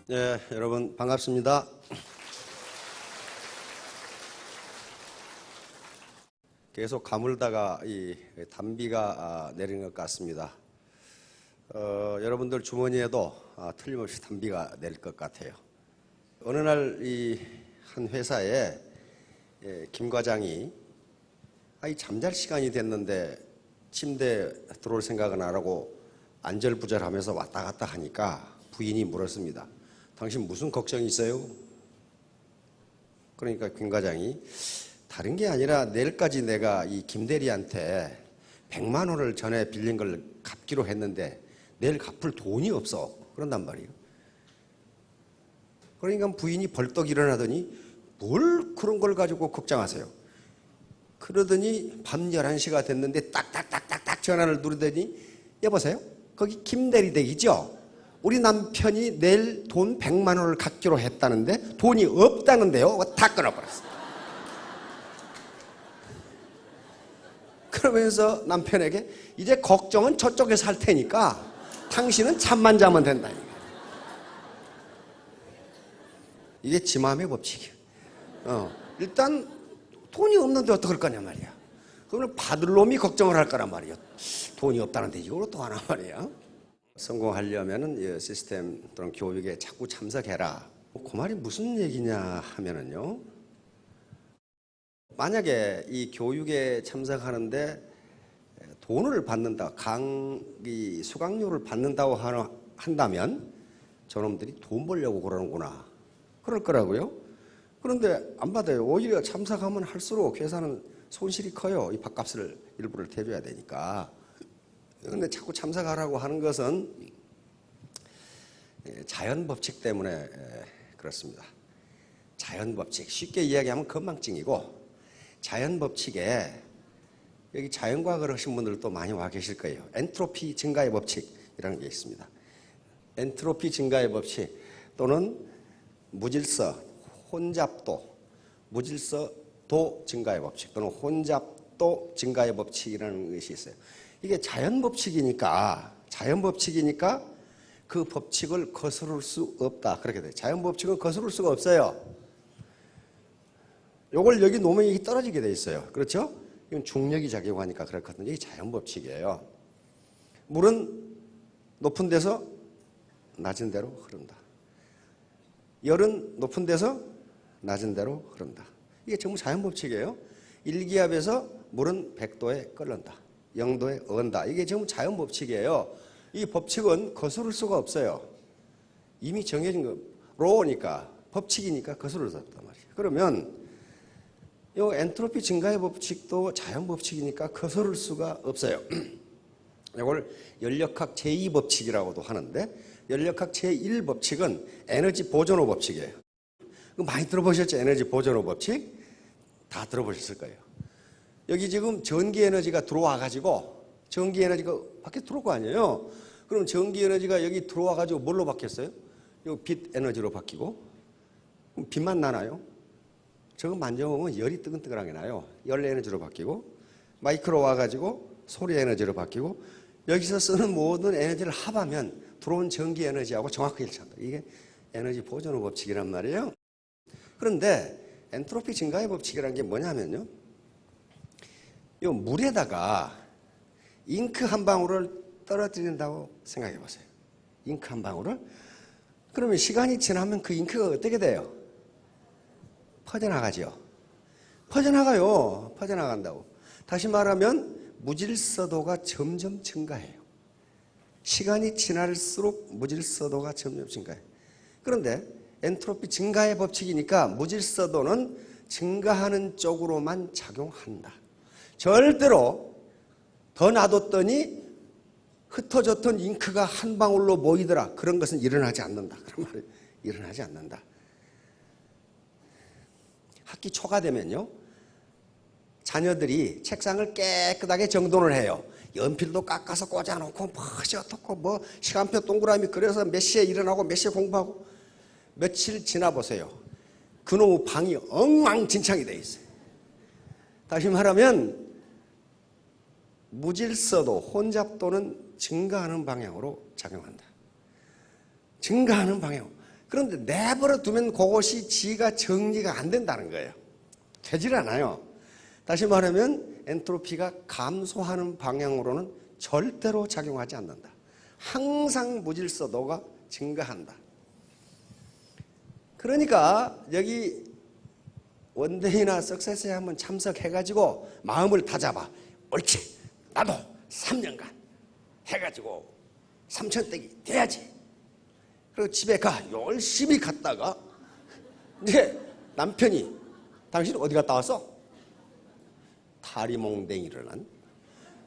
네, 여러분 반갑습니다. 계속 가물다가 이 단비가 내리는 것 같습니다. 여러분들 주머니에도 틀림없이 단비가 내릴 것 같아요. 어느 날 이 한 회사에 김 과장이 잠잘 시간이 됐는데 침대에 들어올 생각은 안 하고 안절부절하면서 왔다 갔다 하니까 부인이 물었습니다. 당신 무슨 걱정이 있어요? 그러니까 김 과장이 다른 게 아니라 내일까지 내가 이 김 대리한테 100만 원을 전에 빌린 걸 갚기로 했는데 내일 갚을 돈이 없어. 그런단 말이에요. 그러니까 부인이 벌떡 일어나더니 뭘 그런 걸 가지고 걱정하세요. 그러더니 밤 11시가 됐는데 딱딱딱딱딱 전화를 누르더니 여보세요? 거기 김 대리 댁이죠? 우리 남편이 내일 돈 100만 원을 갚기로 했다는데 돈이 없다는데요? 다 끊어버렸어요. 그러면서 남편에게 이제 걱정은 저쪽에서 할 테니까 당신은 잠만 자면 된다니까. 이게 지 마음의 법칙이에요. 일단 돈이 없는데 어떡할 거냐 말이야. 그러면 받을 놈이 걱정을 할 거란 말이야. 돈이 없다는데 이걸 또 하나 말이야. 성공하려면은 시스템 또는 교육에 자꾸 참석해라. 그 말이 무슨 얘기냐 하면은요. 만약에 이 교육에 참석하는데 돈을 받는다, 강의 수강료를 받는다고 한다면 저놈들이 돈 벌려고 그러는구나. 그럴 거라고요. 그런데 안 받아요. 오히려 참석하면 할수록 회사는 손실이 커요. 이 밥값을 일부를 대줘야 되니까. 그런데 자꾸 참석하라고 하는 것은 자연법칙 때문에 그렇습니다. 자연법칙, 쉽게 이야기하면 건망증이고, 자연법칙에 여기 자연과학을 하신 분들도 많이 와 계실 거예요. 엔트로피 증가의 법칙이라는 게 있습니다. 엔트로피 증가의 법칙 또는 무질서, 혼잡도, 무질서도 증가의 법칙 또는 혼잡도 증가의 법칙이라는 것이 있어요. 이게 자연법칙이니까 그 법칙을 거스를 수 없다. 그렇게 돼요. 자연법칙은 거스를 수가 없어요. 요걸 여기 놓으면 이게 떨어지게 돼 있어요. 그렇죠? 이건 중력이 작용하니까 그렇거든요. 이게 자연법칙이에요. 물은 높은 데서 낮은 데로 흐른다. 열은 높은 데서 낮은 데로 흐른다. 이게 전부 자연법칙이에요. 일기압에서 물은 100도에 끓는다. 0도에 언다. 이게 전부 자연법칙이에요. 이 법칙은 거스를 수가 없어요. 이미 정해진 거, 로우니까, 법칙이니까 거스를 수 없단 말이에요. 그러면 이 엔트로피 증가의 법칙도 자연법칙이니까 거스를 수가 없어요. 이걸 연력학 제2법칙이라고도 하는데, 연력학 제1법칙은 에너지 보존호 법칙이에요. 많이 들어보셨죠? 에너지 보존호 법칙? 다 들어보셨을 거예요. 여기 지금 전기 에너지가 들어와가지고, 전기 에너지가 밖에 들어올 거 아니에요? 그럼 전기 에너지가 여기 들어와가지고 뭘로 바뀌었어요? 이 빛 에너지로 바뀌고, 그럼 빛만 나나요? 저거 만져보면 열이 뜨끈뜨끈하게 나요. 열 에너지로 바뀌고, 마이크로 와가지고 소리 에너지로 바뀌고, 여기서 쓰는 모든 에너지를 합하면 들어온 전기 에너지하고 정확하게 일치한다. 이게 에너지 보존호 법칙이란 말이에요. 그런데 엔트로피 증가의 법칙이라는 게 뭐냐면요. 이 물에다가 잉크 한 방울을 떨어뜨린다고 생각해 보세요. 잉크 한 방울을. 그러면 시간이 지나면 그 잉크가 어떻게 돼요? 퍼져나가죠. 퍼져나간다고. 다시 말하면 무질서도가 점점 증가해요. 시간이 지날수록 무질서도가 점점 증가해요. 그런데 엔트로피 증가의 법칙이니까 무질서도는 증가하는 쪽으로만 작용한다. 절대로 더 놔뒀더니 흩어졌던 잉크가 한 방울로 모이더라. 그런 것은 일어나지 않는다. 그런 말이 일어나지 않는다. 학기 초가 되면요. 자녀들이 책상을 깨끗하게 정돈을 해요. 연필도 깎아서 꽂아놓고 퍼져놓고 시간표 동그라미 그려서 몇 시에 일어나고 몇 시에 공부하고. 며칠 지나 보세요. 그놈의 방이 엉망진창이 돼 있어요. 다시 말하면 무질서도, 혼잡도는 증가하는 방향으로 작용한다. 증가하는 방향. 그런데 내버려 두면 그것이 지가 정리가 안 된다는 거예요. 되질 않아요. 다시 말하면 엔트로피가 감소하는 방향으로는 절대로 작용하지 않는다. 항상 무질서도가 증가한다. 그러니까 여기 원데이나 석세스에 한번 참석해가지고 마음을 다잡아. 옳지. 나도 3년간 해가지고 3,000떼기 돼야지. 그리고 집에 가. 열심히 갔다가 이제 남편이 당신 어디 갔다 왔어? 다리몽댕이를 난.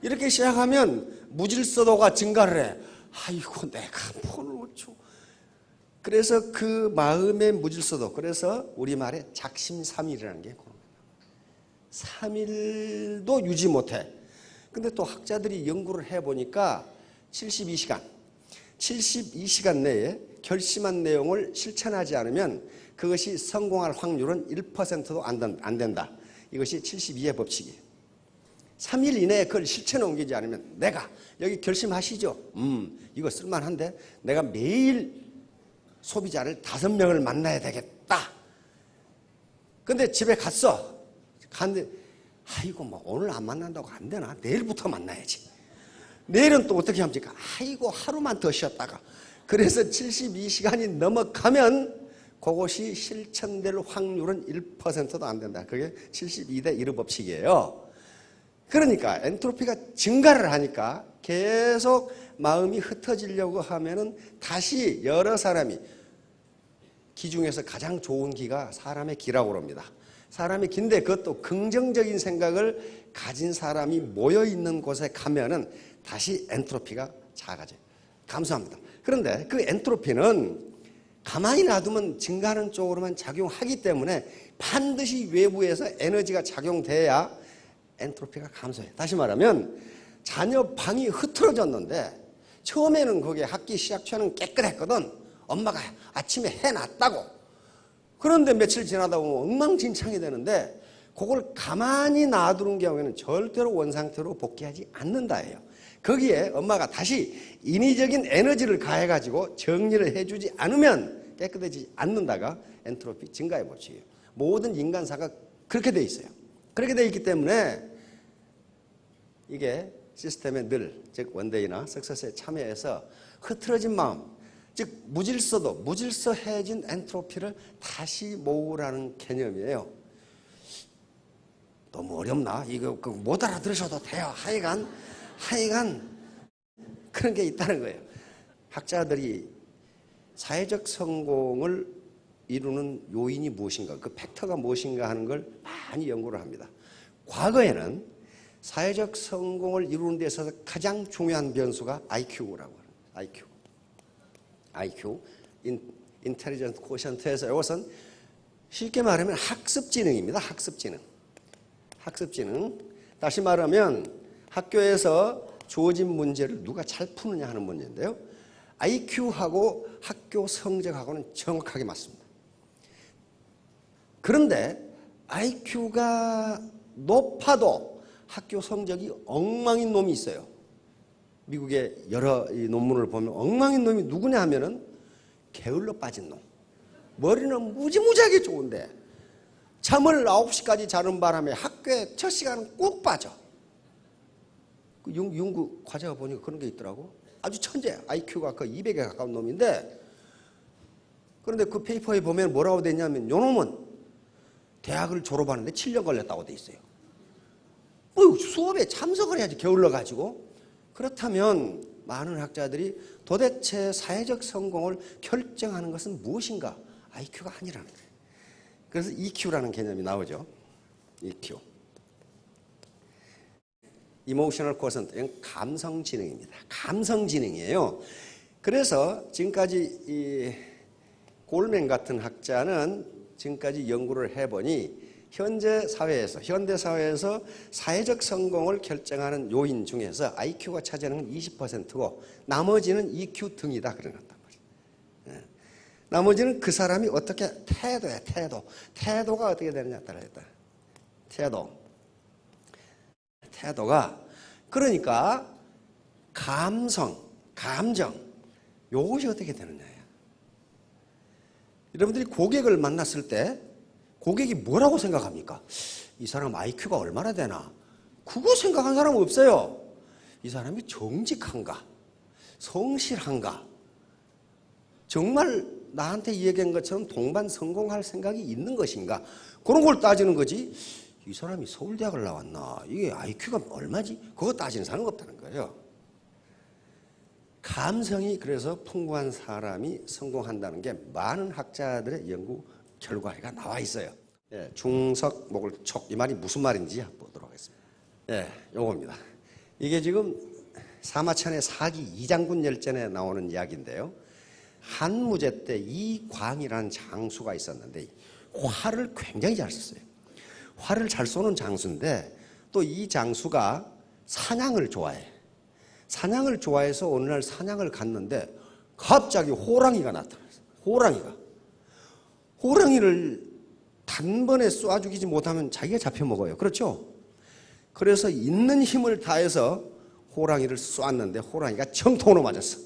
이렇게 시작하면 무질서도가 증가를 해. 아이고 내가 폰을 어쩌. 그래서 그 마음의 무질서도, 그래서 우리말에 작심삼일이라는 게 그런 거예요. 3일도 유지 못해. 근데 또 학자들이 연구를 해보니까 72시간 내에 결심한 내용을 실천하지 않으면 그것이 성공할 확률은 1%도 안 된다. 이것이 72의 법칙이에요. 3일 이내에 그걸 실천에 옮기지 않으면 내가 여기 결심하시죠. 이거 쓸만한데 내가 매일 소비자를 5명을 만나야 되겠다. 근데 집에 갔는데 아이고 뭐 오늘 안 만난다고 안 되나? 내일부터 만나야지. 내일은 또 어떻게 합니까? 아이고 하루만 더 쉬었다가. 그래서 72시간이 넘어가면 그것이 실천될 확률은 1%도 안 된다. 그게 72대 1의 법칙이에요. 그러니까 엔트로피가 증가를 하니까 계속 마음이 흩어지려고 하면은 다시 여러 사람이, 기 중에서 가장 좋은 기가 사람의 기라고 합니다. 사람의 기인데 그것도 긍정적인 생각을 가진 사람이 모여 있는 곳에 가면은 다시 엔트로피가 작아져요. 감사합니다. 그런데 그 엔트로피는 가만히 놔두면 증가하는 쪽으로만 작용하기 때문에 반드시 외부에서 에너지가 작용돼야 엔트로피가 감소해요. 다시 말하면 자녀 방이 흐트러졌는데 처음에는 거기에 학기 시작 전에는 깨끗했거든. 엄마가 아침에 해놨다고. 그런데 며칠 지나다 보면 엉망진창이 되는데 그걸 가만히 놔두는 경우에는 절대로 원상태로 복귀하지 않는다예요. 거기에 엄마가 다시 인위적인 에너지를 가해가지고 정리를 해주지 않으면 깨끗해지지 않는다가 엔트로피 증가의 법칙이에요. 모든 인간사가 그렇게 돼 있어요. 그렇게 돼 있기 때문에 이게 시스템에 늘, 즉 원데이나 석세스에 참여해서 흐트러진 마음, 즉 무질서해진 엔트로피를 다시 모으라는 개념이에요. 너무 어렵나? 이거 못 알아들으셔도 돼요. 하여간 그런 게 있다는 거예요. 학자들이 사회적 성공을 이루는 요인이 무엇인가, 그 팩터가 무엇인가 하는 걸 많이 연구를 합니다. 과거에는 사회적 성공을 이루는 데 있어서 가장 중요한 변수가 IQ라고 합니다. IQ, 인텔리전트 코션트에서 이것은 쉽게 말하면 학습지능입니다. 학습지능. 다시 말하면 학교에서 주어진 문제를 누가 잘 푸느냐 하는 문제인데요. IQ하고 학교 성적하고는 정확하게 맞습니다. 그런데 IQ가 높아도 학교 성적이 엉망인 놈이 있어요. 미국의 여러 논문을 보면 엉망인 놈이 누구냐 하면은 게을러 빠진 놈. 머리는 무지무지하게 좋은데 잠을 9시까지 자는 바람에 학교에 첫 시간은 꼭 빠져. 그 연구 과제가 보니까 그런 게 있더라고. 아주 천재, IQ가 거의 200에 가까운 놈인데, 그런데 그 페이퍼에 보면 뭐라고 돼 있냐면 요 놈은 대학을 졸업하는데 7년 걸렸다고 돼 있어요. 수업에 참석을 해야지 게을러가지고. 그렇다면 많은 학자들이 도대체 사회적 성공을 결정하는 것은 무엇인가? IQ가 아니라는 거예요. 그래서 EQ라는 개념이 나오죠. EQ. Emotional Quotient, 이건 감성지능입니다. 감성지능이에요. 그래서 지금까지 이 골맨 같은 학자는 지금까지 연구를 해보니 현대 사회에서 사회적 성공을 결정하는 요인 중에서 IQ가 차지하는 건 20%고 나머지는 EQ 등이다 그런 것단 말이에요. 나머지는 그 사람이 어떻게 태도가 어떻게 되느냐에 따라 있다. 태도가 그러니까 감정 요것이 어떻게 되느냐예요. 여러분들이 고객을 만났을 때 고객이 뭐라고 생각합니까? 이 사람 IQ가 얼마나 되나? 그거 생각한 사람은 없어요. 이 사람이 정직한가? 성실한가? 정말 나한테 얘기한 것처럼 동반 성공할 생각이 있는 것인가? 그런 걸 따지는 거지. 이 사람이 서울대학을 나왔나? 이게 IQ가 얼마지? 그거 따지는 사람은 없다는 거예요. 감성이 그래서 풍부한 사람이 성공한다는 게 많은 학자들의 연구 결과가 나와 있어요. 예, 중석, 목을 촉. 이 말이 무슨 말인지 보도록 하겠습니다. 예, 요겁니다. 이게 지금 사마천의 사기 이장군 열전에 나오는 이야기인데요. 한무제 때 이광이라는 장수가 있었는데 활을 굉장히 잘 썼어요. 활을 잘 쏘는 장수인데 또 이 장수가 사냥을 좋아해. 사냥을 좋아해서 어느 날 사냥을 갔는데 갑자기 호랑이가 나타났어요. 호랑이를 단번에 쏴 죽이지 못하면 자기가 잡혀먹어요. 그렇죠? 그래서 있는 힘을 다해서 호랑이를 쏘았는데 호랑이가 정통으로 맞았어.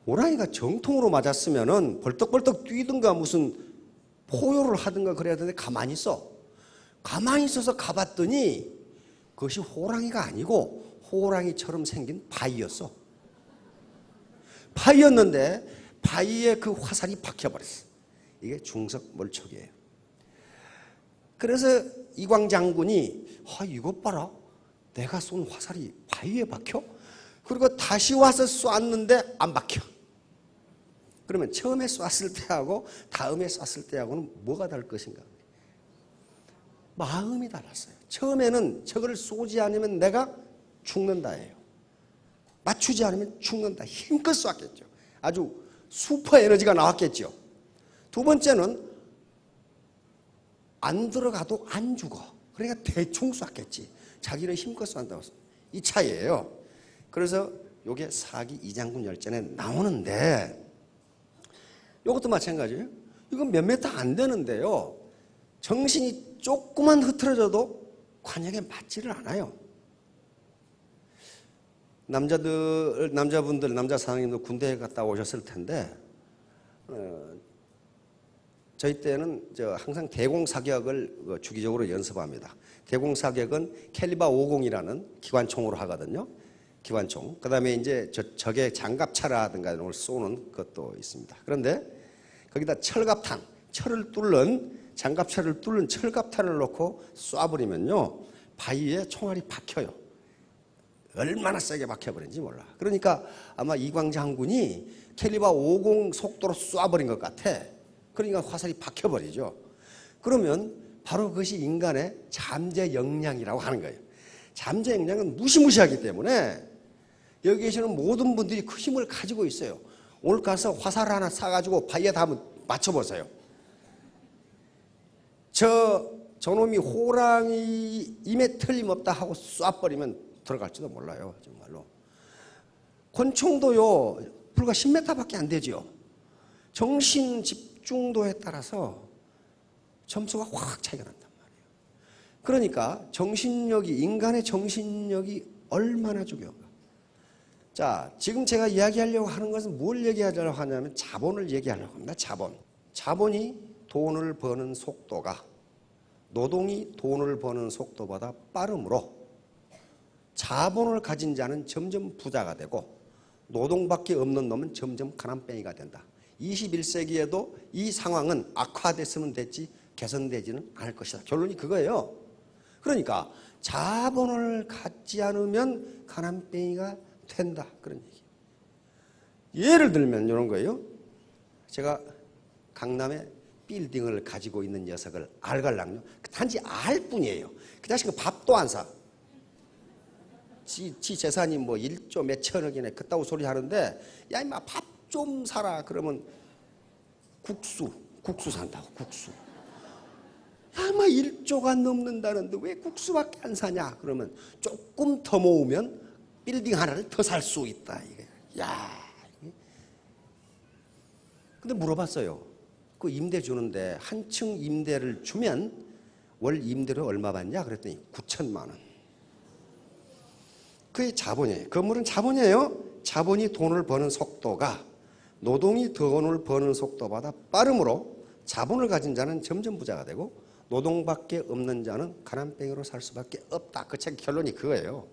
호랑이가 정통으로 맞았으면은 벌떡벌떡 뛰든가 무슨 포효를 하든가 그래야 되는데 가만히 있어. 가만히 있어서 가봤더니 그것이 호랑이가 아니고 호랑이처럼 생긴 바위였어. 바위였는데 바위에 그 화살이 박혀버렸어. 이게 중석몰촉이에요. 그래서 이광 장군이 이것 봐라. 내가 쏜 화살이 바위에 박혀? 그리고 다시 와서 쐈는데 안 박혀. 그러면 처음에 쐈을 때하고 다음에 쐈을 때하고는 뭐가 다를 것인가? 마음이 달랐어요. 처음에는 저걸 쏘지 않으면 내가 죽는다예요. 맞추지 않으면 죽는다. 힘껏 쐈겠죠. 아주 슈퍼 에너지가 나왔겠죠. 두 번째는 안 들어가도 안 죽어. 그러니까 대충 쐈겠지. 자기는 힘껏 쏜다고. 이 차이예요. 그래서 이게 사기 이장군 열전에 나오는데 이것도 마찬가지예요. 이건 몇 메타 안 되는데요. 정신이 조금만 흐트러져도 관역에 맞지를 않아요. 남자분들, 남자 사장님도 군대에 갔다 오셨을 텐데 저희 때는 항상 대공사격을 주기적으로 연습합니다. 대공사격은 캘리버 50이라는 기관총으로 하거든요. 기관총. 그 다음에 이제 적의 장갑차라든가 이런 걸 쏘는 것도 있습니다. 그런데 거기다 철갑탄, 철을 뚫는 장갑차를 뚫는 철갑탄을 놓고 쏴버리면요. 바위에 총알이 박혀요. 얼마나 세게 박혀버린지 몰라. 그러니까 아마 이광 장군이 캘리버 50 속도로 쏴버린 것 같아. 그러니까 화살이 박혀버리죠. 그러면 바로 그것이 인간의 잠재 역량이라고 하는 거예요. 잠재 역량은 무시무시하기 때문에 여기 계시는 모든 분들이 그 힘을 가지고 있어요. 오늘 가서 화살 하나 사가지고 바위에다 한번 맞춰보세요. 저놈이 호랑이임에 틀림없다 하고 쏴버리면 들어갈지도 몰라요. 정말로. 권총도요. 불과 10m밖에 안 되죠. 정신 집중도에 따라서 점수가 확 차이가 난단 말이에요. 그러니까 정신력이, 인간의 정신력이 얼마나 중요한가. 자, 지금 제가 이야기하려고 하는 것은 뭘 얘기하려고 하냐면 자본을 얘기하려고 합니다. 자본. 자본이 돈을 버는 속도가 노동이 돈을 버는 속도보다 빠르므로 자본을 가진 자는 점점 부자가 되고 노동밖에 없는 놈은 점점 가난뱅이가 된다. 21세기에도 이 상황은 악화됐으면 됐지 개선되지는 않을 것이다. 결론이 그거예요. 그러니까 자본을 갖지 않으면 가난뱅이가 된다. 그런 얘기. 예를 들면 이런 거예요. 제가 강남에 빌딩을 가지고 있는 녀석을 알갈랑요. 단지 알 뿐이에요. 그 자식은 밥도 안 사. 지 재산이 뭐 1조 몇천억이네 그따구 소리 하는데 야 임마 밥 좀 사라 그러면 국수 산다고. 국수. 야 임마 1조가 넘는다는데 왜 국수밖에 안 사냐 그러면 조금 더 모으면 빌딩 하나를 더 살 수 있다. 이게. 야. 근데 물어봤어요. 그 임대 주는데 한 층 임대를 주면 월 임대료 얼마 받냐 그랬더니 9천만 원. 그게 자본이에요. 건물은 자본이에요. 자본이 돈을 버는 속도가 노동이 돈을 버는 속도보다 빠름으로 자본을 가진 자는 점점 부자가 되고 노동밖에 없는 자는 가난뱅이로 살 수밖에 없다. 그 책 결론이 그거예요.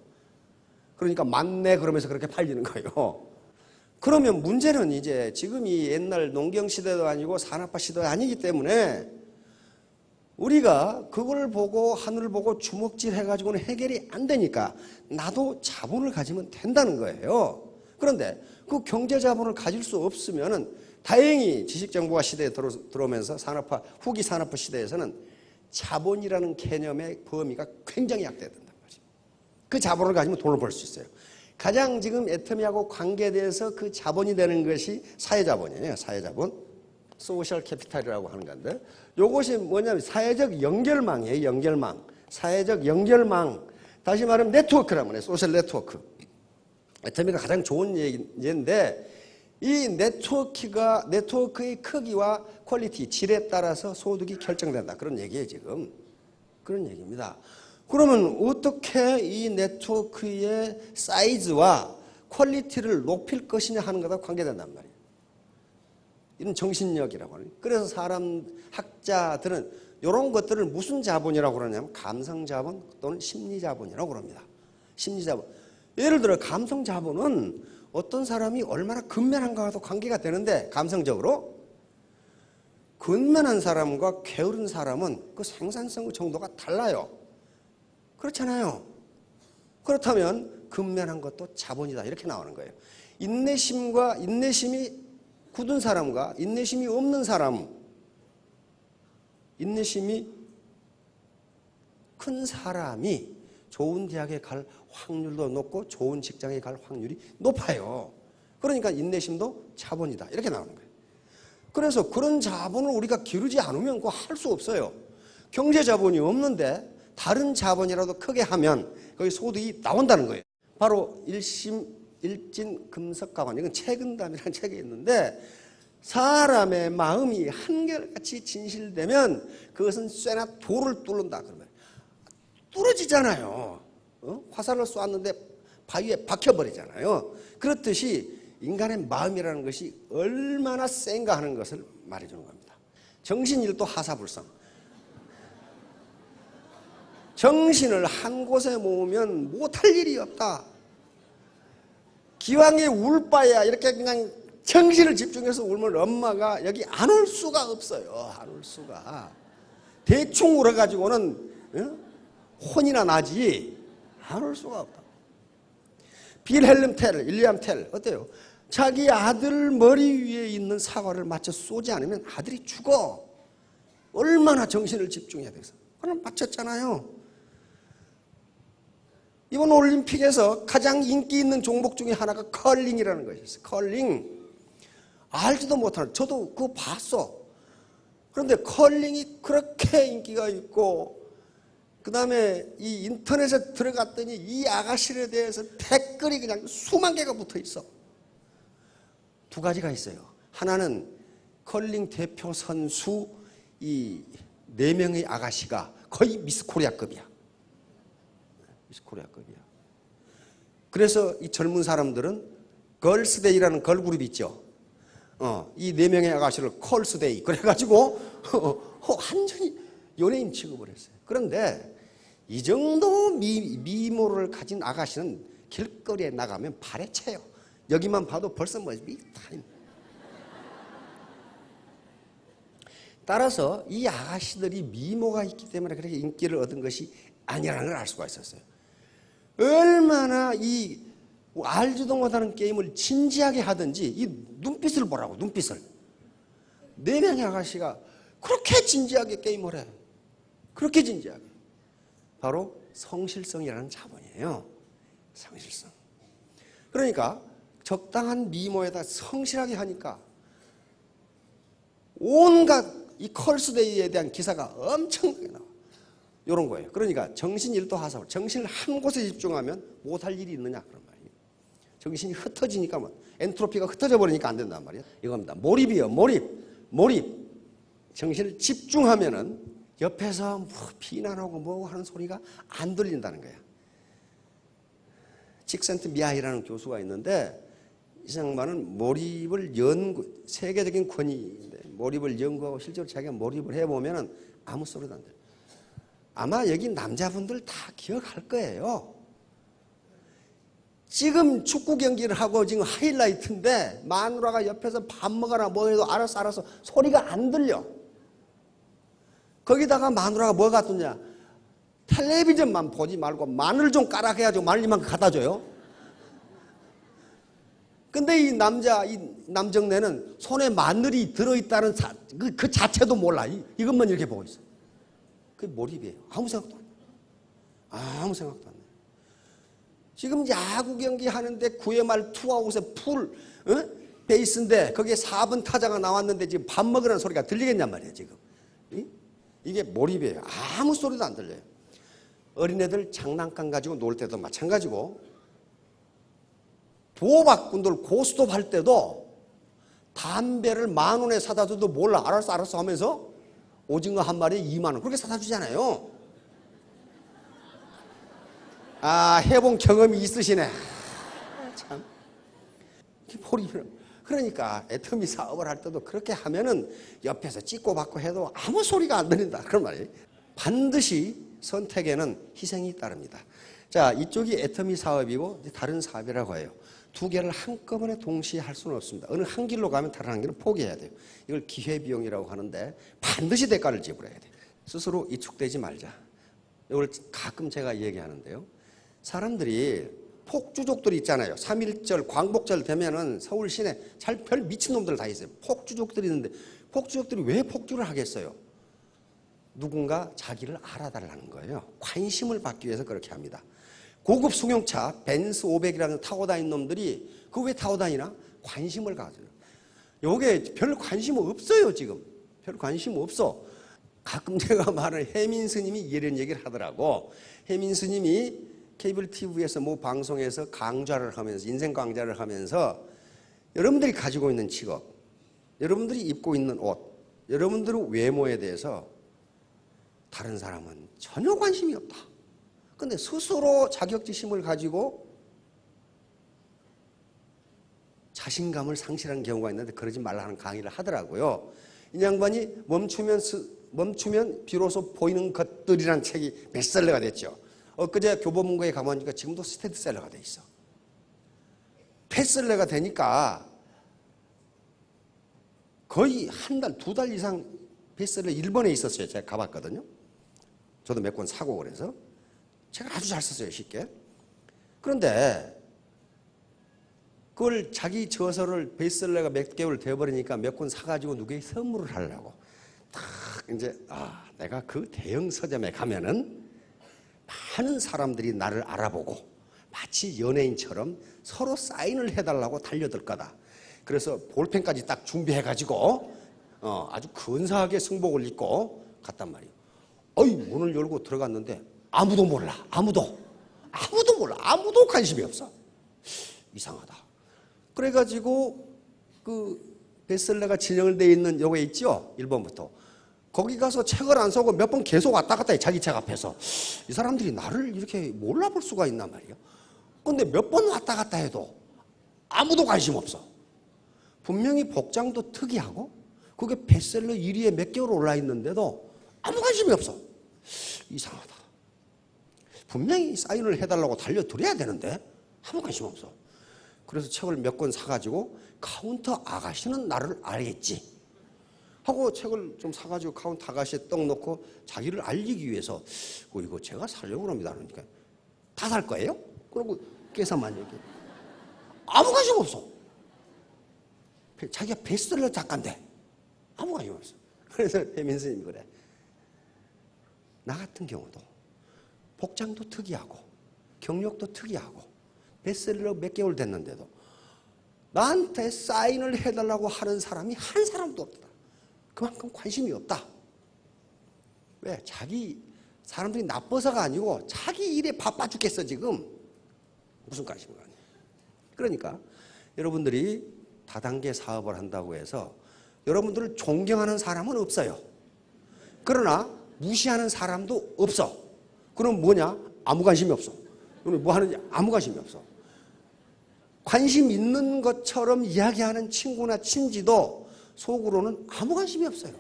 그러니까 맞네 그러면서 그렇게 팔리는 거예요. 그러면 문제는 이제 지금이 옛날 농경시대도 아니고 산업화 시대도 아니기 때문에 우리가 그걸 보고 하늘을 보고 주먹질 해가지고는 해결이 안 되니까 나도 자본을 가지면 된다는 거예요. 그런데 그 경제 자본을 가질 수 없으면은 다행히 지식정보화 시대에 들어오면서 산업화, 후기 산업화 시대에서는 자본이라는 개념의 범위가 굉장히 약화된단 말이에요. 그 자본을 가지면 돈을 벌 수 있어요. 가장 지금 애터미하고 관계돼서 그 자본이 되는 것이 사회자본이에요. 사회자본. 소셜 캐피탈이라고 하는 건데 이것이 뭐냐면 사회적 연결망이에요. 연결망. 사회적 연결망. 다시 말하면 네트워크란 말이에요. 소셜 네트워크. 애터미가 가장 좋은 얘기인데 이 네트워크의 크기와 퀄리티, 질에 따라서 소득이 결정된다. 그런 얘기예요, 지금. 그런 얘기입니다. 그러면 어떻게 이 네트워크의 사이즈와 퀄리티를 높일 것이냐 하는 것과 관계된단 말이에요. 이런 정신력이라고 하는. 그래서 사람 학자들은 이런 것들을 무슨 자본이라고 그러냐면 감성자본 또는 심리자본이라고 그럽니다. 심리자본. 예를 들어 감성자본은 어떤 사람이 얼마나 근면한가와도 관계가 되는데 감성적으로 근면한 사람과 게으른 사람은 그 생산성 정도가 달라요. 그렇잖아요. 그렇다면 근면한 것도 자본이다 이렇게 나오는 거예요. 인내심이 굳은 사람과 인내심이 없는 사람, 인내심이 큰 사람이 좋은 대학에 갈 확률도 높고 좋은 직장에 갈 확률이 높아요. 그러니까 인내심도 자본이다 이렇게 나오는 거예요. 그래서 그런 자본을 우리가 기르지 않으면 그거 할 수 없어요. 경제 자본이 없는데 다른 자본이라도 크게 하면 거기 소득이 나온다는 거예요. 바로 일진금석가관, 이건 책은담이라는 책이 있는데 사람의 마음이 한결같이 진실되면 그것은 쇠나 돌을 뚫는다. 그러면 뚫어지잖아요. 화살을 쏘았는데 바위에 박혀버리잖아요. 그렇듯이 인간의 마음이라는 것이 얼마나 센가 하는 것을 말해주는 겁니다. 정신일도 하사불성. 정신을 한 곳에 모으면 못할 일이 없다. 기왕에 울 바야 이렇게 그냥 정신을 집중해서 울면 엄마가 여기 안 올 수가 없어요. 안 올 수가. 대충 울어가지고는 혼이나 나지 안 올 수가 없다. 빌헬름 텔, 윌리엄 텔 어때요? 자기 아들 머리 위에 있는 사과를 맞춰 쏘지 않으면 아들이 죽어. 얼마나 정신을 집중해야 돼서. 그럼 맞췄잖아요. 이번 올림픽에서 가장 인기 있는 종목 중에 하나가 컬링이라는 것이었어요. 컬링. 알지도 못하는, 저도 그거 봤어. 그런데 컬링이 그렇게 인기가 있고 그 다음에 이 인터넷에 들어갔더니 이 아가씨에 대해서 댓글이 그냥 수만 개가 붙어 있어. 두 가지가 있어요. 하나는 컬링 대표 선수 이 4명의 아가씨가 거의 미스 코리아급이야. 미스 코리아급이야. 그래서 이 젊은 사람들은 걸스데이라는 걸그룹 있죠. 이 4명의 아가씨를 컬스데이 그래가지고 완전히 연예인 취급을 했어요. 그런데 이 정도 미모를 가진 아가씨는 길거리에 나가면 발에 채요. 여기만 봐도 벌써 뭐 타임. 따라서 이 아가씨들이 미모가 있기 때문에 그렇게 인기를 얻은 것이 아니라는 걸 알 수가 있었어요. 얼마나 이 알지도 못하는 게임을 진지하게 하든지 이 눈빛을 보라고, 눈빛을. 4명의 아가씨가 그렇게 진지하게 게임을 해. 그렇게 진지하게. 바로 성실성이라는 자본이에요. 성실성. 그러니까 적당한 미모에다 성실하게 하니까 온갖 이 컬스데이에 대한 기사가 엄청나게 나와. 이런 거예요. 그러니까 정신 일도 하사불. 정신을 한 곳에 집중하면 못할 일이 있느냐 그런 말이에요. 정신이 흩어지니까 뭐 엔트로피가 흩어져 버리니까 안 된단 말이에요. 이겁니다. 몰입이요. 몰입. 정신을 집중하면은 옆에서 뭐 비난하고 뭐 하는 소리가 안 들린다는 거예요. 직센트 미하이라는 교수가 있는데 이상만은 세계적인 권위인데 몰입을 연구하고 실제로 자기가 몰입을 해보면은 아무 소리도 안 들어요. 아마 여기 남자분들 다 기억할 거예요. 지금 축구 경기를 하고 지금 하이라이트인데 마누라가 옆에서 밥 먹어라 뭐 해도 알았어 소리가 안 들려. 거기다가 마누라가 뭐 갖더냐, 텔레비전만 보지 말고 마늘 좀 까라 해가지고 마늘 이만큼 갖다 줘요. 근데 이 남정네는 손에 마늘이 들어있다는 그 자체도 몰라. 이것만 이렇게 보고 있어. 그게 몰입이에요. 아무 생각도 안 해. 아무 생각도 안 해. 지금 야구 경기 하는데 9회 말 투아웃에 베이스인데 거기에 4번 타자가 나왔는데 지금 밥 먹으라는 소리가 들리겠냔 말이에요, 지금. 이게 몰입이에요. 아무 소리도 안 들려요. 어린애들 장난감 가지고 놀 때도 마찬가지고, 도박꾼들 고스톱 할 때도 담배를 10,000원에 사다 줘도 몰라. 알았어 하면서 오징어 한 마리에 20,000원 그렇게 사다 주잖아요. 해본 경험이 있으시네. 참. 그러니까 애터미 사업을 할 때도 그렇게 하면은 옆에서 찍고 받고 해도 아무 소리가 안 들린다. 그런 말이에요. 반드시 선택에는 희생이 따릅니다. 자, 이쪽이 애터미 사업이고 다른 사업이라고 해요. 두 개를 한꺼번에 동시에 할 수는 없습니다. 어느 한 길로 가면 다른 한 길은 포기해야 돼요. 이걸 기회비용이라고 하는데 반드시 대가를 지불해야 돼요. 스스로 위축되지 말자. 이걸 가끔 제가 얘기하는데요. 사람들이 폭주족들이 있잖아요. 3.1절 광복절 되면은 서울 시내 별 미친놈들 다 있어요. 폭주족들이 있는데 폭주족들이 왜 폭주를 하겠어요? 누군가 자기를 알아달라는 거예요. 관심을 받기 위해서 그렇게 합니다. 고급 승용차 벤츠 500이라는 타고 다니는 놈들이 그거 왜 타고 다니나? 관심을 가져요. 요게 별 관심 없어요, 지금. 별 관심 없어. 가끔 제가 말하는 혜민 스님이 이런 얘기를 하더라고. 혜민 스님이 케이블 TV에서 뭐 방송에서 강좌를 하면서, 인생 강좌를 하면서 여러분들이 가지고 있는 직업, 여러분들이 입고 있는 옷, 여러분들의 외모에 대해서 다른 사람은 전혀 관심이 없다. 근데 스스로 자격지심을 가지고 자신감을 상실하는 경우가 있는데 그러지 말라는 강의를 하더라고요. 이 양반이 멈추면 비로소 보이는 것들이라는 책이 베스트셀러가 됐죠. 엊그제 교보문고에 가보니까 지금도 스테디셀러가 돼 있어. 베스트셀러가 되니까 거의 한 달, 2달 이상 베스트셀러 일본에 있었어요. 제가 가봤거든요. 저도 몇 권 사고 그래서. 제가 아주 잘 썼어요, 쉽게. 그런데 그걸 자기 저서를 베스트셀러가 몇 개월 돼버리니까 몇 권 사가지고 누구에게 선물을 하려고. 딱 이제 내가 그 대형 서점에 가면은 많은 사람들이 나를 알아보고 마치 연예인처럼 서로 사인을 해달라고 달려들 거다. 그래서 볼펜까지 딱 준비해가지고 아주 근사하게 승복을 입고 갔단 말이에요. 문을 열고 들어갔는데 아무도 몰라. 아무도 몰라. 아무도 관심이 없어. 이상하다. 그래가지고 그 베스트셀러가 진행을 돼 있는 요게 있죠, 1번부터. 거기 가서 책을 안 사고 몇 번 계속 왔다 갔다 해, 자기 책 앞에서. 이 사람들이 나를 이렇게 몰라볼 수가 있단 말이에요. 근데 몇 번 왔다 갔다 해도 아무도 관심 없어. 분명히 복장도 특이하고 그게 베스트셀러 1위에 몇 개월 올라 있는데도 아무 관심이 없어. 이상하다. 분명히 사인을 해달라고 달려들어야 되는데 아무 관심 없어. 그래서 책을 몇 권 사가지고 카운터 아가씨는 나를 알겠지 하고 책을 좀 사가지고 카운터 아가씨에 떡 놓고 자기를 알리기 위해서 이거 제가 사려고 합니다. 그러니까 다 살 거예요? 그러고 깨서만 얘기해. 아무 관심 없어. 자기가 베스트셀러 작가인데 아무 관심 없어. 그래서 혜민 스님이 그래. 나 같은 경우도 복장도 특이하고 경력도 특이하고 베스트셀러 몇 개월 됐는데도 나한테 사인을 해달라고 하는 사람이 한 사람도 없다. 그만큼 관심이 없다. 왜? 사람들이 나빠서가 아니고 자기 일에 바빠 죽겠어 지금. 무슨 관심을 가냐. 그러니까 여러분들이 다단계 사업을 한다고 해서 여러분들을 존경하는 사람은 없어요. 그러나 무시하는 사람도 없어. 그럼 뭐냐? 아무 관심이 없어. 뭐 하는지 아무 관심이 없어. 관심 있는 것처럼 이야기하는 친구나 친지도 속으로는 아무 관심이 없어요.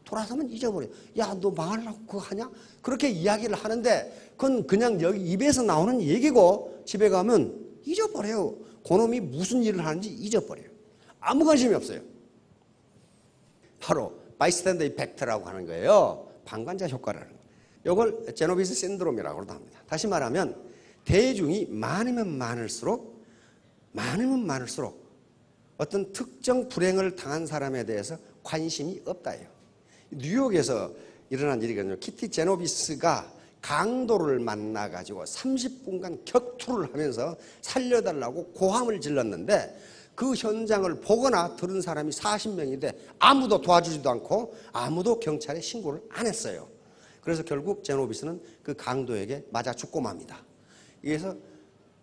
돌아서면 잊어버려. 야, 너 망하려고 그거 하냐? 그렇게 이야기를 하는데 그건 그냥 여기 입에서 나오는 얘기고 집에 가면 잊어버려요. 그놈이 무슨 일을 하는지 잊어버려요. 아무 관심이 없어요. 바로 바이스탠더 이펙트라고 하는 거예요. 방관자 효과라는 거예요. 이걸 제노비스 신드롬이라고도 합니다. 다시 말하면 대중이 많으면 많을수록 어떤 특정 불행을 당한 사람에 대해서 관심이 없다예요. 뉴욕에서 일어난 일이거든요. 키티 제노비스가 강도를 만나가지고 30분간 격투를 하면서 살려달라고 고함을 질렀는데 그 현장을 보거나 들은 사람이 40명인데 아무도 도와주지도 않고 아무도 경찰에 신고를 안 했어요. 그래서 결국 제노비스는 그 강도에게 맞아 죽고 맙니다. 그래서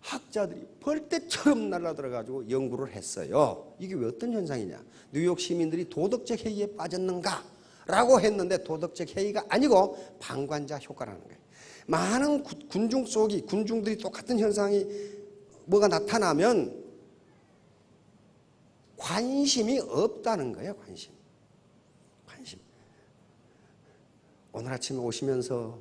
학자들이 벌떼처럼 날아들어가지고 연구를 했어요. 이게 왜 어떤 현상이냐? 뉴욕 시민들이 도덕적 해이에 빠졌는가? 라고 했는데 도덕적 해이가 아니고 방관자 효과라는 거예요. 많은 군중들이 똑같은 현상이 뭐가 나타나면 관심이 없다는 거예요. 관심. 오늘 아침에 오시면서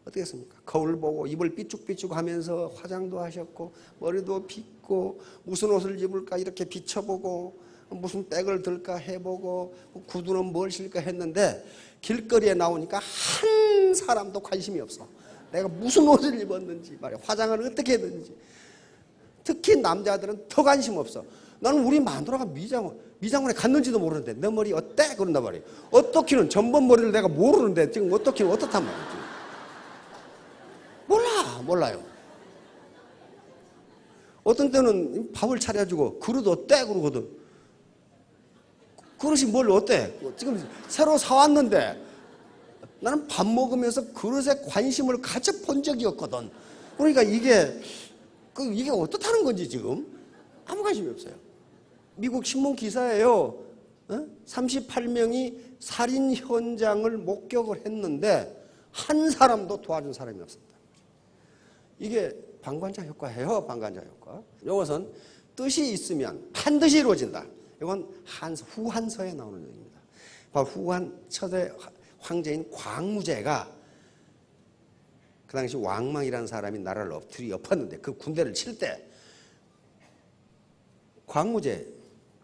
어떻게 했습니까? 거울 보고 입을 삐죽삐죽 하면서 화장도 하셨고 머리도 빗고 무슨 옷을 입을까 이렇게 비춰보고 무슨 백을 들까 해보고 구두는 뭘 신을까 했는데 길거리에 나오니까 한 사람도 관심이 없어. 내가 무슨 옷을 입었는지 말이야. 화장을 어떻게 했는지. 특히 남자들은 더 관심 없어. 나는 우리 마누라가 미장원에 갔는지도 모르는데 내 머리 어때? 그런단 말이에요. 어떻기는 전번 머리를 내가 모르는데 지금 어떻기는 어떻단 말이지. 몰라요. 어떤 때는 밥을 차려주고 그릇 어때? 그러거든. 그릇이 뭘 어때? 지금 새로 사왔는데 나는 밥 먹으면서 그릇에 관심을 가져본 적이 없거든. 그러니까 이게 어떻다는 건지 지금 아무 관심이 없어요. 미국 신문 기사예요. 38명이 살인 현장을 목격을 했는데 한 사람도 도와준 사람이 없었다. 이게 방관자 효과예요. 방관자 효과. 이것은 뜻이 있으면 반드시 이루어진다. 이건 후한서에 나오는 얘기입니다. 바로 후한 첫째 황제인 광무제가 그 당시 왕망이라는 사람이 나라를 엎었는데 그 군대를 칠 때 광무제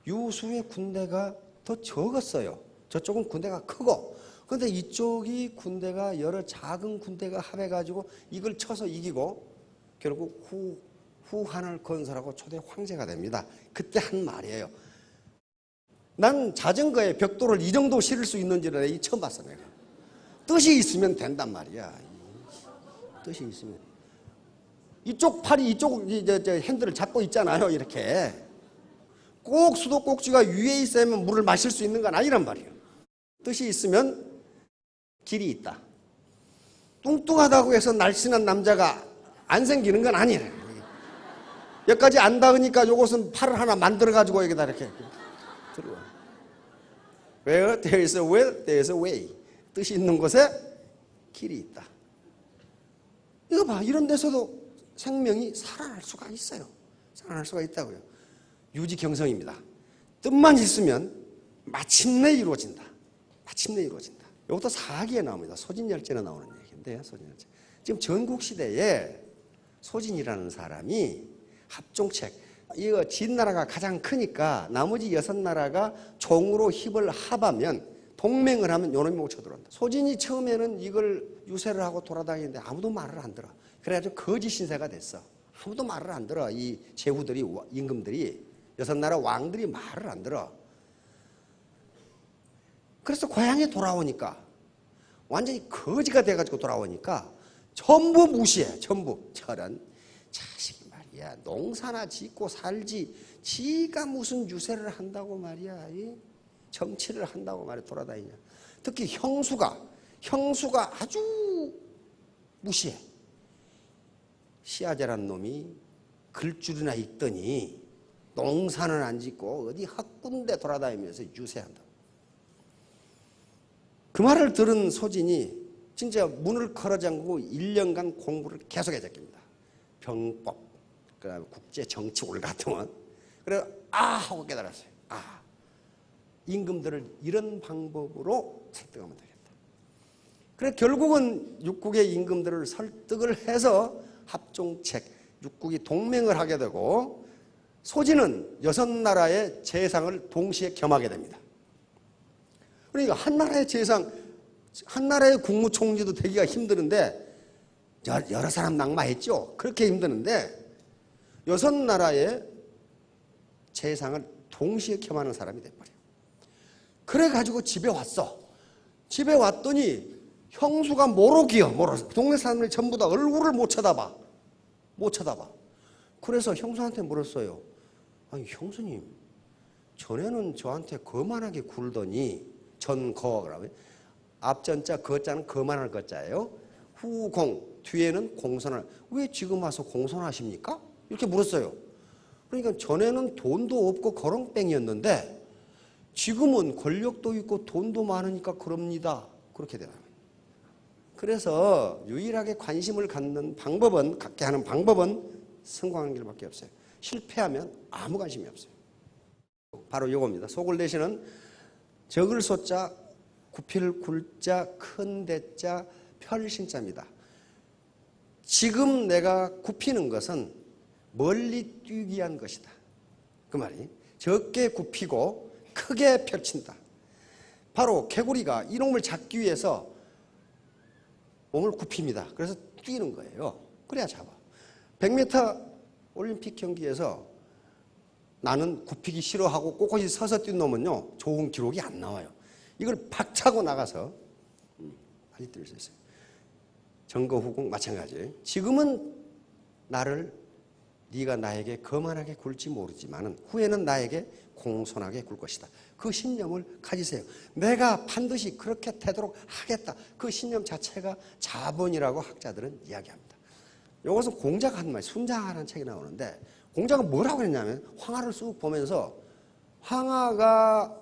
유수의 군대가 더 적었어요. 저쪽은 군대가 크고 그런데 이쪽이 군대가 여러 작은 군대가 합해가지고 이걸 쳐서 이기고 결국 후한을 건설하고 초대 황제가 됩니다. 그때 한 말이에요. 난 자전거에 벽돌을 이 정도 실을 수 있는지를 처음 봤어 내가. 뜻이 있으면 된단 말이야. 뜻이 있으면. 이쪽 팔이 이쪽 핸들을 잡고 있잖아요. 이렇게. 꼭 수도꼭지가 위에 있어야만 물을 마실 수 있는 건 아니란 말이에요. 뜻이 있으면 길이 있다. 뚱뚱하다고 해서 날씬한 남자가 안 생기는 건 아니에요. 여기까지 안 닿으니까 요것은 팔을 하나 만들어가지고 여기다 이렇게 들어와. Where there is a will, there is a way. 뜻이 있는 곳에 길이 있다. 이거 봐. 이런 데서도 생명이 살아날 수가 있어요. 살아날 수가 있다고요. 유지경성입니다. 뜻만 있으면 마침내 이루어진다. 마침내 이루어진다. 이것도 사기에 나옵니다. 소진열전에 나오는 얘기인데요. 소진열전. 지금 전국시대에 소진이라는 사람이 합종책, 이거 진나라가 가장 크니까 나머지 6나라가 종으로 힘을 합하면 동맹을 하면 요놈이 못 쳐들어온다. 소진이 처음에는 이걸 유세를 하고 돌아다니는데 아무도 말을 안 들어. 그래가지고 거짓 신세가 됐어. 아무도 말을 안 들어. 이 제후들이, 임금들이, 6나라 왕들이 말을 안 들어. 그래서 고향에 돌아오니까 완전히 거지가 돼가지고 돌아오니까 전부 무시해. 전부. 저런 자식이 말이야. 농사나 짓고 살지. 지가 무슨 유세를 한다고 말이야. 정치를 한다고 말이야. 돌아다니냐. 특히 형수가 아주 무시해. 시아제란 놈이 글줄이나 읽더니 농사는 안 짓고 어디 헛군데 돌아다니면서 유세한다. 그 말을 들은 소진이 진짜 문을 걸어 잠그고 1년간 공부를 계속해졌습니다. 병법, 그다음에 국제 정치 올가통원. 그래서 하고 깨달았어요. 임금들을 이런 방법으로 설득하면 되겠다. 그래 결국은 육국의 임금들을 설득을 해서 합종책, 육국이 동맹을 하게 되고 소진은 6나라의 재상을 동시에 겸하게 됩니다. 그러니까 한 나라의 재상, 한 나라의 국무총리도 되기가 힘드는데 여러 사람 낙마했죠. 그렇게 힘드는데 6나라의 재상을 동시에 겸하는 사람이 돼버려요. 그래가지고 집에 왔어. 집에 왔더니 형수가 모로기요. 동네 사람들이 전부 다 얼굴을 못 쳐다봐. 그래서 형수한테 물었어요. 아니 형수님, 전에는 저한테 거만하게 굴더니 전거라고 앞전자 거자는 거만할 거자예요. 후공 뒤에는 공손할. 왜 지금 와서 공손하십니까? 이렇게 물었어요. 그러니까 전에는 돈도 없고 거렁뱅이였는데 지금은 권력도 있고 돈도 많으니까 그럽니다. 그렇게 되는 거예요. 그래서 유일하게 관심을 갖게 하는 방법은 성공하는 길밖에 없어요. 실패하면 아무 관심이 없어요. 바로 이겁니다. 속을 내시는 적을 소자, 구필 굴자, 큰 대자, 펼신자입니다. 지금 내가 굽히는 것은 멀리 뛰기 위한 것이다. 그 말이 적게 굽히고 크게 펼친다. 바로 개구리가 이놈을 잡기 위해서 몸을 굽힙니다. 그래서 뛰는 거예요. 그래야 잡아. 100m 올림픽 경기에서 나는 굽히기 싫어하고 꼿꼿이 서서 뛴 놈은요 좋은 기록이 안 나와요. 이걸 박차고 나가서 빨리 뛸 수 있어요. 전거후공 마찬가지예요. 지금은 네가 나에게 거만하게 굴지 모르지만 후에는 나에게 공손하게 굴 것이다. 그 신념을 가지세요. 내가 반드시 그렇게 되도록 하겠다. 그 신념 자체가 자본이라고 학자들은 이야기합니다. 이것은 공자가 한 말, 순자라는 책이 나오는데 공자가 뭐라고 했냐면 황하를 쑥 보면서 황하가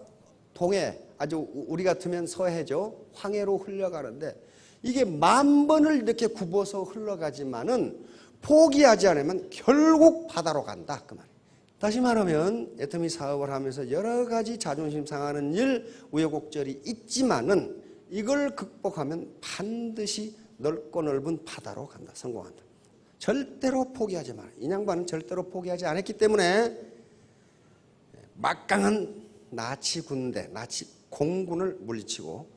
동해, 아주 우리 같으면 서해죠. 황해로 흘러가는데 이게 10,000번을 이렇게 굽어서 흘러가지만은 포기하지 않으면 결국 바다로 간다. 그 말이에요. 다시 말하면 애터미 사업을 하면서 여러 가지 자존심 상하는 일, 우여곡절이 있지만은 이걸 극복하면 반드시 넓고 넓은 바다로 간다. 성공한다. 절대로 포기하지 마라. 이 양반은 절대로 포기하지 않았기 때문에 막강한 나치 군대, 나치 공군을 물리치고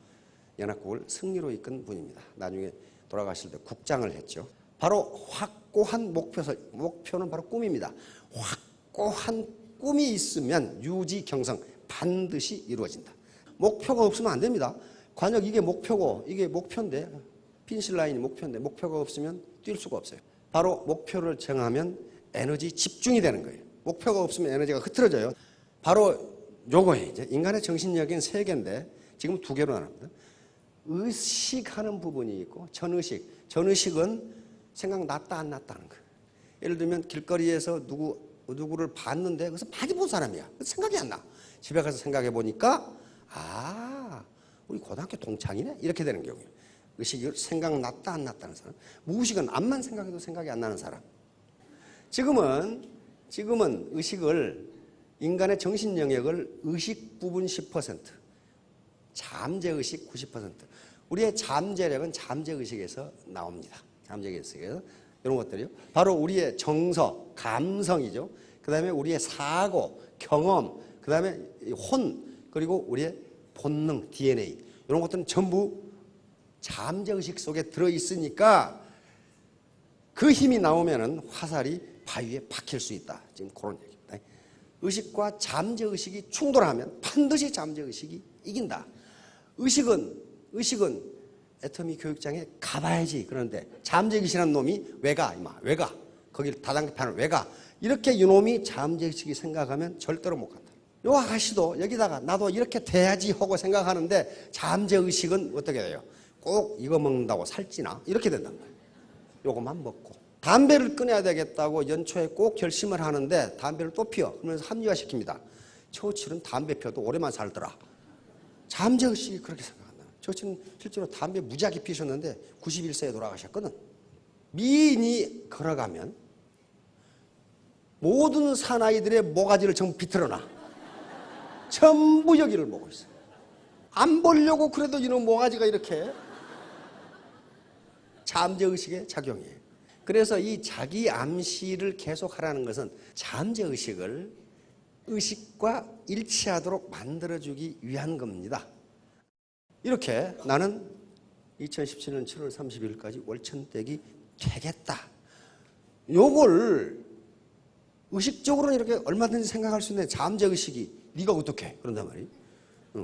연합국을 승리로 이끈 분입니다. 나중에 돌아가실 때 국장을 했죠. 바로 확고한 목표는 바로 꿈입니다. 확고한 꿈이 있으면 유지경성 반드시 이루어진다. 목표가 없으면 안 됩니다. 관역 이게 목표고 이게 목표인데 핀실라인이 목표인데 목표가 없으면 뛸 수가 없어요. 바로 목표를 정하면 에너지 집중이 되는 거예요. 목표가 없으면 에너지가 흐트러져요. 바로 요거예요. 이제 인간의 정신력은 3개인데 지금 2개로 나눕니다. 의식하는 부분이 있고 전의식. 전의식은 생각났다 안 났다는 거예요. 예를 들면 길거리에서 누구를 봤는데 그래서 많이 본 사람이야. 생각이 안 나. 집에 가서 생각해 보니까 우리 고등학교 동창이네? 이렇게 되는 경우예요. 의식이 생각났다 안 났다는 사람. 무의식은 암만 생각해도 생각이 안 나는 사람. 지금은 의식을 인간의 정신 영역을 의식 부분 10%, 잠재의식 90%. 우리의 잠재력은 잠재의식에서 나옵니다. 잠재의식에서 이런 것들이요. 바로 우리의 정서, 감성이죠. 그 다음에 우리의 사고, 경험, 그 다음에 혼, 그리고 우리의 본능, DNA. 이런 것들은 전부 잠재의식 속에 들어있으니까 그 힘이 나오면은 화살이 바위에 박힐 수 있다. 지금 그런 얘기입니다. 의식과 잠재의식이 충돌하면 반드시 잠재의식이 이긴다. 의식은 애터미 교육장에 가봐야지. 그런데 잠재의식이라는 놈이 왜 가? 왜 가? 거길 다단계판을 왜 가? 이렇게 이놈이 잠재의식이 생각하면 절대로 못 간다. 요 아가씨도 여기다가 나도 이렇게 돼야지 하고 생각하는데 잠재의식은 어떻게 돼요? 꼭 이거 먹는다고 살찌나? 이렇게 된단 말이에요. 요것만 먹고. 담배를 끊어야 되겠다고 연초에 꼭 결심을 하는데 담배를 또 피워. 그러면서 합리화시킵니다. 처칠은 담배 피워도 오래만 살더라. 잠재의식이 그렇게 생각한다. 처칠은 실제로 담배 무지하게 피우셨는데 91세에 돌아가셨거든. 미인이 걸어가면 모든 사나이들의 모가지를 전부 비틀어놔. 전부 여기를 보고 있어. 안 보려고 그래도 이놈 모가지가 이렇게 잠재의식의 작용이에요. 그래서 이 자기 암시를 계속하라는 것은 잠재의식을 의식과 일치하도록 만들어주기 위한 겁니다. 이렇게 나는 2017년 7월 30일까지 월천댁이 되겠다. 요걸 의식적으로는 이렇게 얼마든지 생각할 수 있는 잠재의식이 네가 어떻게 그런단 말이에요.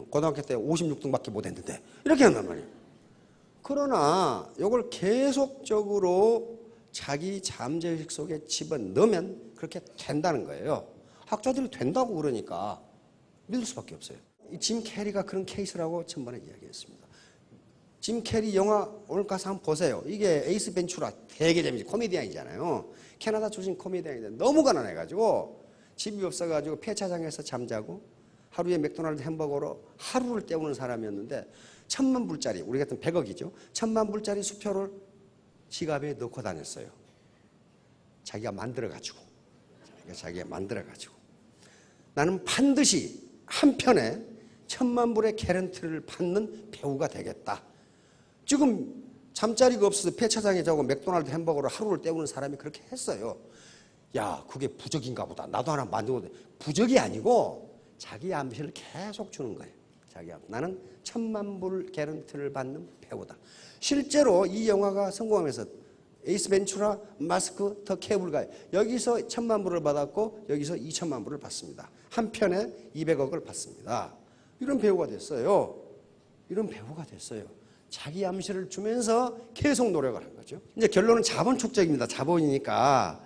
고등학교 때 56등밖에 못했는데 이렇게 한단 말이에요. 그러나 이걸 계속적으로 자기 잠재의식 속에 집어넣으면 그렇게 된다는 거예요. 학자들이 된다고 그러니까 믿을 수밖에 없어요. 짐 캐리가 그런 케이스라고 전번에 이야기했습니다. 짐 캐리 영화 오늘 가서 한번 보세요. 이게 에이스 벤츄라 되게 재밌지. 코미디언이잖아요. 캐나다 출신 코미디언인데 너무 가난해가지고 집이 없어가지고 폐차장에서 잠자고 하루에 맥도날드 햄버거로 하루를 때우는 사람이었는데 10,000불짜리 우리 같은 100억이죠. 10,000불짜리 수표를 지갑에 넣고 다녔어요. 자기가 만들어가지고. 나는 반드시 한편에 1,000,000불의 개런티를 받는 배우가 되겠다. 지금 잠자리가 없어서 폐차장에 자고 맥도날드 햄버거로 하루를 때우는 사람이 그렇게 했어요. 야, 그게 부적인가 보다. 나도 하나 만들고 돼. 부적이 아니고 자기 암시를 계속 주는 거예요. 나는 1,000,000불 개런티를 받는 배우다. 실제로 이 영화가 성공하면서 에이스 벤츄라, 마스크, 더 케이블 여기서 1,000,000불을 받았고 여기서 2,000,000불을 받습니다. 한 편에 200억을 받습니다. 이런 배우가 됐어요. 자기 암시를 주면서 계속 노력을 한 거죠. 이제 결론은 자본 축적입니다. 자본이니까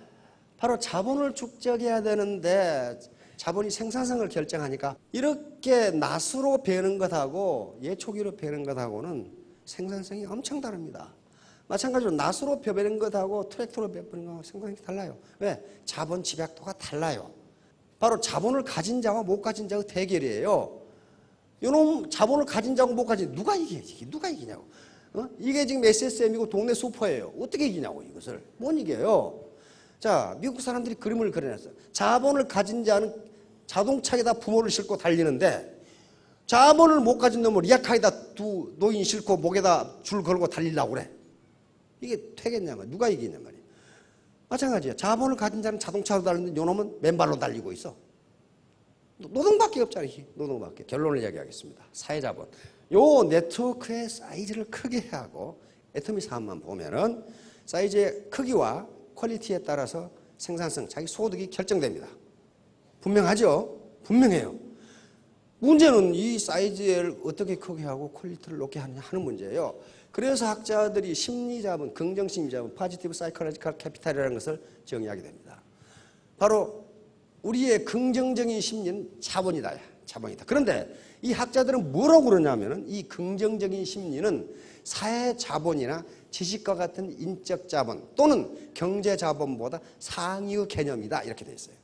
바로 자본을 축적해야 되는데 자본이 생산성을 결정하니까 이렇게 낫으로 배는 것하고 예초기로 배는 것하고는 생산성이 엄청 다릅니다. 마찬가지로 낫으로 배는 것하고 트랙터로 배는 것하고 생산성이 달라요. 왜? 자본 집약도가 달라요. 바로 자본을 가진 자와 못 가진 자의 대결이에요. 이놈 자본을 가진 자하고 못 가진 누가 이기냐고. 이게 지금 SSM이고 동네 슈퍼예요. 어떻게 이기냐고 이것을. 못 이겨요. 자, 미국 사람들이 그림을 그려놨어요. 자본을 가진 자는 자동차에다 부모를 싣고 달리는데 자본을 못 가진 놈을 리아카에다 두 노인 싣고 목에다 줄 걸고 달리려고 그래. 이게 되겠냐면 누가 이기냐 말이에요. 마찬가지예요. 자본을 가진 자는 자동차로 달리는데 요놈은 맨발로 달리고 있어. 노동밖에 없잖아요. 노동밖에. 결론을 이야기하겠습니다. 사회자본. 요 네트워크의 사이즈를 크게 하고 애터미 사업만 보면은 사이즈의 크기와 퀄리티에 따라서 생산성, 자기 소득이 결정됩니다. 분명하죠? 분명해요. 문제는 이 사이즈를 어떻게 크게 하고 퀄리티를 높게 하느냐 하는 문제예요. 그래서 학자들이 심리자본, 긍정심리자본, 포지티브 사이콜로지컬 캐피탈이라는 것을 정의하게 됩니다. 바로 우리의 긍정적인 심리는 자본이다. 그런데 이 학자들은 뭐라고 그러냐면은 이 긍정적인 심리는 사회 자본이나 지식과 같은 인적 자본 또는 경제 자본보다 상위의 개념이다. 이렇게 되어 있어요.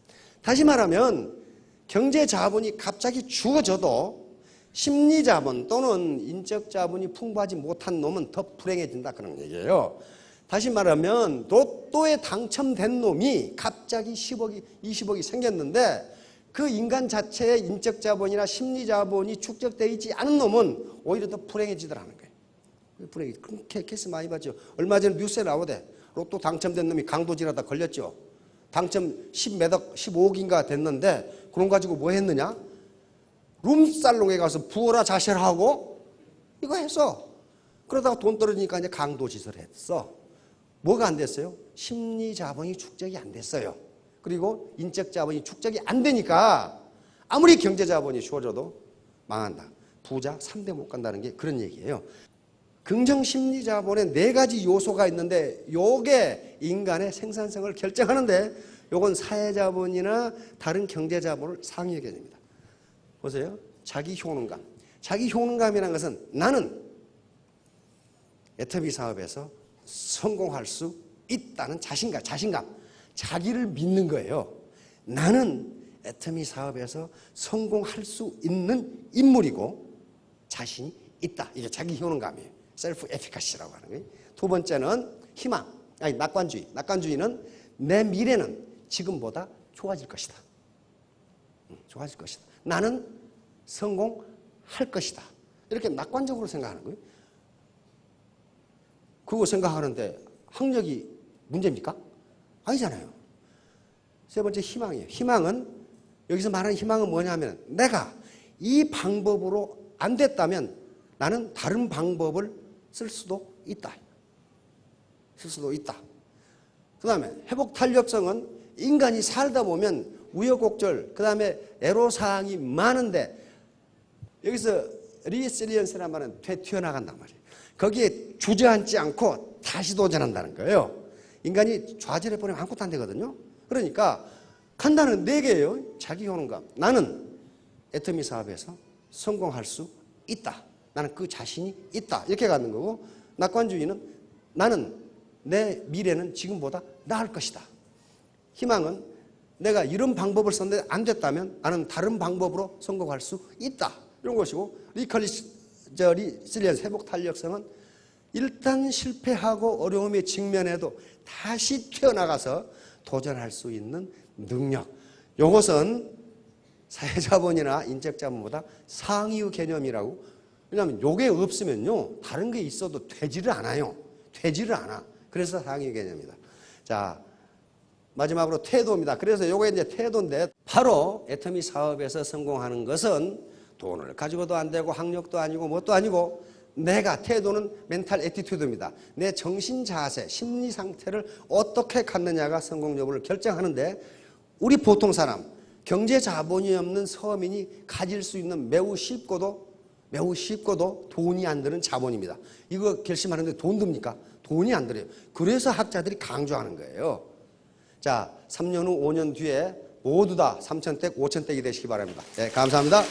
다시 말하면 경제 자본이 갑자기 주어져도 심리 자본 또는 인적 자본이 풍부하지 못한 놈은 더 불행해진다. 그런 얘기예요. 다시 말하면 로또에 당첨된 놈이 갑자기 10억이 20억이 생겼는데 그 인간 자체의 인적 자본이나 심리 자본이 축적되어 있지 않은 놈은 오히려 더 불행해지더라는 거예요. 불행해. 그런 케이스 많이 봤죠. 얼마 전에 뉴스에 나오대. 로또 당첨된 놈이 강도질하다 걸렸죠. 당첨 10몇억, 15억인가 됐는데 그런 가지고 뭐 했느냐? 룸살롱에 가서 부어라 자시라 하고 이거 했어. 그러다가 돈 떨어지니까 이제 강도짓을 했어. 뭐가 안 됐어요? 심리 자본이 축적이 안 됐어요. 그리고 인적 자본이 축적이 안 되니까 아무리 경제 자본이 주어져도 망한다. 부자 3대 못 간다는 게 그런 얘기예요. 긍정 심리 자본에 4가지 요소가 있는데 요게 인간의 생산성을 결정하는데 요건 사회 자본이나 다른 경제 자본을 상위의 개념입니다. 보세요. 자기 효능감. 자기 효능감이라는 것은 나는 애터미 사업에서 성공할 수 있다는 자신감. 자기를 믿는 거예요. 나는 애터미 사업에서 성공할 수 있는 인물이고 자신이 있다. 이게 자기 효능감이에요. 셀프 에피카시라고 하는 거예요. 두 번째는 희망, 낙관주의. 낙관주의는 내 미래는 지금보다 좋아질 것이다. 좋아질 것이다. 나는 성공할 것이다. 이렇게 낙관적으로 생각하는 거예요. 그거 생각하는데 학력이 문제입니까? 아니잖아요. 세 번째 희망이에요. 희망은 여기서 말하는 희망은 뭐냐면 내가 이 방법으로 안 됐다면 나는 다른 방법을 쓸 수도 있다. 쓸 수도 있다. 그 다음에 회복 탄력성은 인간이 살다 보면 우여곡절, 그 다음에 애로사항이 많은데 여기서 리실리언스란 말은 되튀어나간단 말이에요. 거기에 주저앉지 않고 다시 도전한다는 거예요. 인간이 좌절해버리면 아무것도 안 되거든요. 그러니까 간단한 4개예요. 자기 효능감. 나는 애터미 사업에서 성공할 수 있다. 나는 그 자신이 있다. 이렇게 갖는 거고, 낙관주의는 나는 내 미래는 지금보다 나을 것이다. 희망은 내가 이런 방법을 썼는데 안 됐다면 나는 다른 방법으로 성공할 수 있다. 이런 것이고, 리실리언스 회복 탄력성은 일단 실패하고 어려움에 직면해도 다시 튀어나가서 도전할 수 있는 능력. 이것은 사회자본이나 인적자본보다 상위의 개념이라고. 왜냐하면 요게 없으면요 다른 게 있어도 되지를 않아요. 되지를 않아. 그래서 상위 개념이다. 자, 마지막으로 태도입니다. 그래서 요게 이제 태도인데, 바로 애터미 사업에서 성공하는 것은 돈을 가지고도 안 되고 학력도 아니고 뭣도 아니고, 내가 태도는 멘탈 애티튜드입니다. 내 정신 자세, 심리 상태를 어떻게 갖느냐가 성공 여부를 결정하는데, 우리 보통 사람, 경제 자본이 없는 서민이 가질 수 있는 매우 쉽고도 돈이 안 드는 자본입니다. 이거 결심하는데 돈 듭니까? 돈이 안 들어요. 그래서 학자들이 강조하는 거예요. 자, 3년 후, 5년 뒤에 모두 다 3,000댁, 5,000댁이 되시기 바랍니다. 네, 감사합니다.